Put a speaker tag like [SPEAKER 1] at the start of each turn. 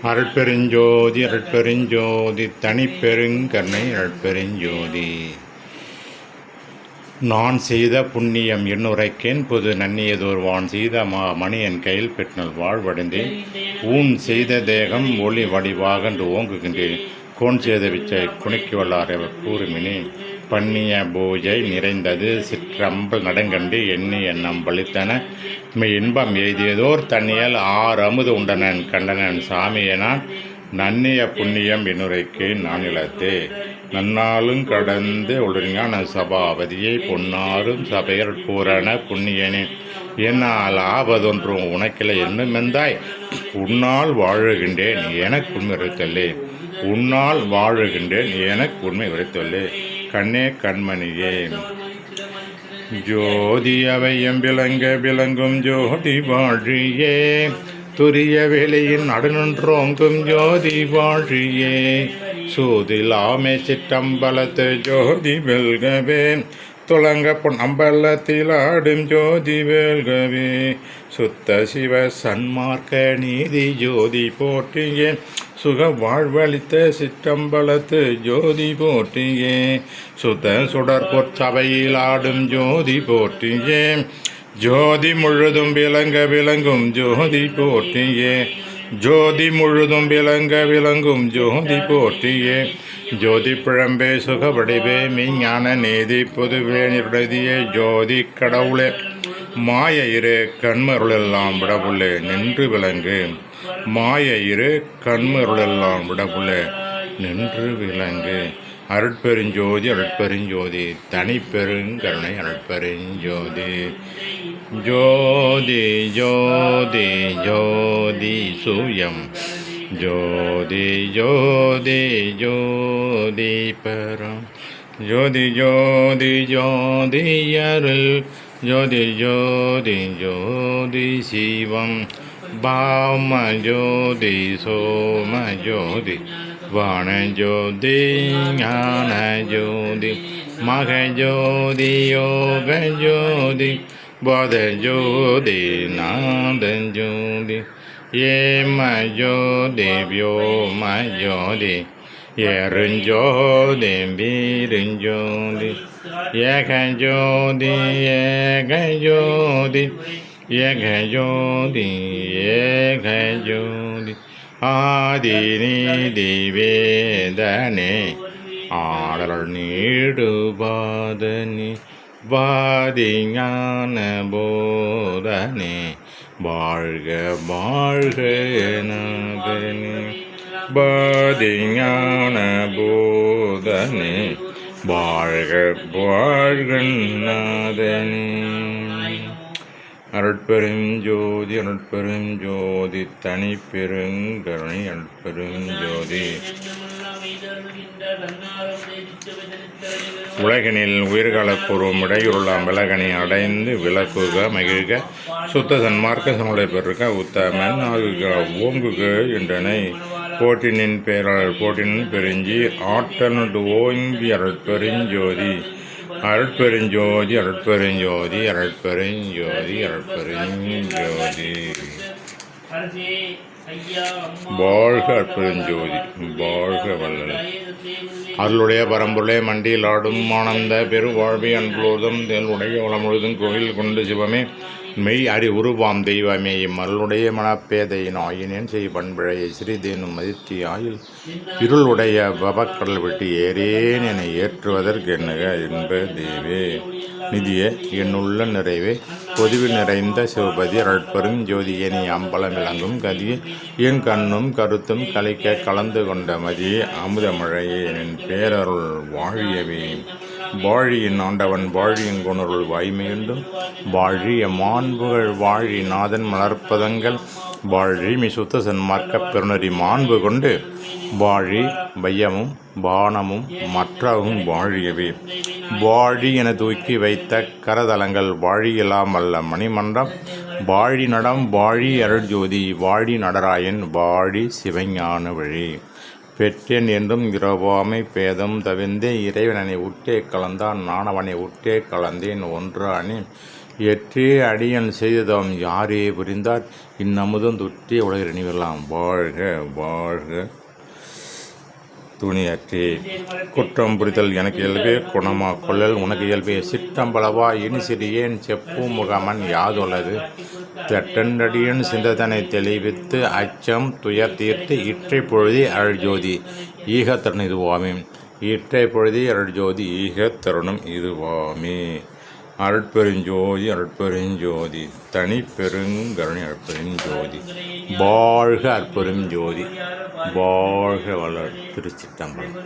[SPEAKER 1] அருட்பெருஞ்சோதி அருட்பெருஞ்சோதி தனிப்பெருங்கருணை அருட்பெருஞ்சோதி. நான் செய்த புண்ணியம் என்னுரைக்கேன் பொது நன்னியதோர் வான் செய்த மணி என் கையில் பெற்றால் வாழ்வடைந்தேன். ஊன் செய்த தேகம் ஒளி வடிவாகன்று ஓங்குகின்றேன். கோன் செய்த விச்சை குணிக்கு வல்லாரவர் கூறுமினே. பண்ணிய பூஜை நிறைந்தது சிற்றம்பல் நடங்கண்டு எண்ணி எண்ணம் பலித்தன இன்பம் எய்தியதோர் தண்ணியல் அமுது உண்டனன் கண்டனன் சாமியனான் நன்னிய புண்ணியம் என்னுரைக்கு நானிலத்தே. நன்னாலும் கடந்து ஒழுங்கான சபாபதியை பொன்னாரும் சபையர் பூரண புண்ணியனே. என்னால் ஆவதொன்றும் உனக்கில்லை என்னும் மெந்தாய் உன்னால் வாழுகின்றேன் எனக்கு உண்மை உரைத்தல்லே. உன்னால் வாழுகின்றேன் எனக்கு உண்மை உரைத்தல்லே. கண்ணே கண்மணியே ஜோதி அவையம் விளங்க விளங்கும் ஜோதி வாழியே. துரிய வேலையின் நடுநின்றோங்கும் ஜோதி வாழியே. சூதிலாமே சிற்றம்பலத்து ஜோதி வெல்கவே. துளங்க பொன்னம்பலத்தில் ஆடும் ஜோதி வெல்கவே. சுத்த சிவ சன்மார்க்க நீதி ஜோதி போற்றியே. சுக வாழ்வழித்த சிற்றம்பலத்து ஜோதி போற்றியே. சுத்த சுடர் பொற்சபையில் ஆடும் ஜோதி போற்றியே. ஜோதி முழுதும் விளங்க விளங்கும் ஜோதி போற்றியே. ஜோதி முழுதும் விளங்க விளங்கும் ஜோதி போற்றியே. ஜோதி பிழம்பே சுகவடிவே மெய்ஞான நீதி பொதுவே நிருதியே. ஜோதி கடவுளே மாய இரு கண்மருளெல்லாம் விடவுள்ளே நின்று விளங்கு. மாய இரு கண்மருளெல்லாம் விடவுள்ளே நின்று விளங்கு. அருட்பெருஞ்சோதி அருட்பெருஞ்சோதி தனிப்பெருங்கருணை அருட்பெருஞ்சோதி. ஜோதி ஜோதி ஜோதி சூயம். ஜோதி ஜோதி ஜோதி பரம். ஜோதி ஜோதி ஜோதி அருள். ஜோதி ஜோதி ஜோதி சிவம். பாம ஜோதி சோம ஜோதி வாண ஜோதி ஞான ஜோதி மக ஜோதி யோக ஜோதி போத ஜோதி நாத ஜோதி ஏம ஜோதி வியோம ஜோதி எருஞ்சோதி வீருஞ்சோதி ஏக ஜோதி ஏக ஜோதி ஏக ஜோதி ஏக ஜோதி. ஆதி நீதி வேதனே ஆடல் நீடுபாதனே. வாதி ஞான போதனே வாழ்க வாழ்க நாதனே. பாதி ஞான போதனே வாழ்க வாழ்க நாதனே. அருட்பெருஞ்சோதி அருட்பெருஞ்சோதி தனிப்பெருங்கருணை அருட்பெருஞ்சோதி. உலகினில் உயிர்களக்கூறும் இடையுருளாம் விலகனை அடைந்து விளக்குக மகிழ்க. சுத்த சன்மார்க்க சமலை பெருக உத்தமன் ஆகுக ஓங்குக என்றனை. போட்டினின் பேராளர் போட்டினின் பெருஞ்சி ஆற்றல் ஓங்கி அருட்பெருஞ்சோதி. அருட்பெருஞ்சோதி அருட்பெருஞ்சோதி அருட்பெருஞ்சோதி அருட்பெருஞ்சோதி. வாழ்க அற்பெருஞ்சோதி வாழ்க வல்லல். அருளுடைய பரம்பொருளே மண்டியில் ஆடும் ஆனந்த பெருவாழ்வி அன்புலோதம் தேனுடைய உளம் முழுதும் கோயில் கொண்டு சிவமே மெய் அறி உருவாம் தெய்வமே. இம்மருளுடைய மனப்பேதையின் ஆயினேன் செய் பண்பிழையை சிறிதேனும் மதிர்த்தி ஆயில் இருளுடைய பவக்கடல் விட்டு ஏறேன் என ஏற்றுவதற்கு என்னக என்ப தேவே. நிதியே என்னுள்ள நிறைவே பொதுவில் நிறைந்த சிவபதி அருட்பெரும் ஜோதியே. நீ அம்பலம் விளங்கும் கதியே என் கண்ணும் கருத்தும் கலைக்க கலந்து கொண்ட மதியே அமுதமழையே என் பேரருள் வாழியவே. வாழியின் ஆண்டவன் வாழியின் குணருள் வாய்மையுண்டும் வாழிய மாண்புகள் வாழி நாதன் மலர்ப்பதங்கள் வாழி மி சுத்த சன்மார்க்க பெருநறி மாண்பு கொண்டு வாழி வையமும் பானமும் மற்றவும் வாழியவே. வாழி என தூக்கி வைத்த கரதலங்கள் வாழியலாம் அல்ல மணிமன்றம் வாழி நடம் வாழி அருள்ஜோதி வாழி நடராயன் வாழி சிவஞான வழி. பெற்றேன் என்றும் இரவாமை பேதம் தவிர்ந்தே இறைவனனை உற்றே கலந்தான் நானவனை உற்றே கலந்தேன் ஒன்றானேன் எற்றே அடியன் செய்ததாம் யாரே புரிந்தார் இந்நமுதம் துற்றே உலகில் இனிவெல்லாம் வாழ்க வாழ்க. துணியற்றே குற்றம் புரிதல் எனக்கு இயல்பே குணமா கொள்ளல் உனக்கு இயல்பே சிற்றம்பளவா இனி சிறியேன் செப்பு முகமன் யாதொலது தட்டண்டடியன் சிந்ததனை தெளிவித்து அச்சம் துயர் தீர்த்து இற்றை பொழுதி அருள்ஜோதி ஈக தருணம் இதுவாமே. இற்றை பொழுதி அருள்ஜோதி ஈக தருணம் இதுவாமே. அருட்பெருஞ்சோதி அருட்பெருஞ்சோதி தனி பெருங்கருணை அருட்பெருஞ்சோதி வாழ்க அற்பெருஞ்சோதி வாழ்க வளர். திருச்சிற்றம்பலம்.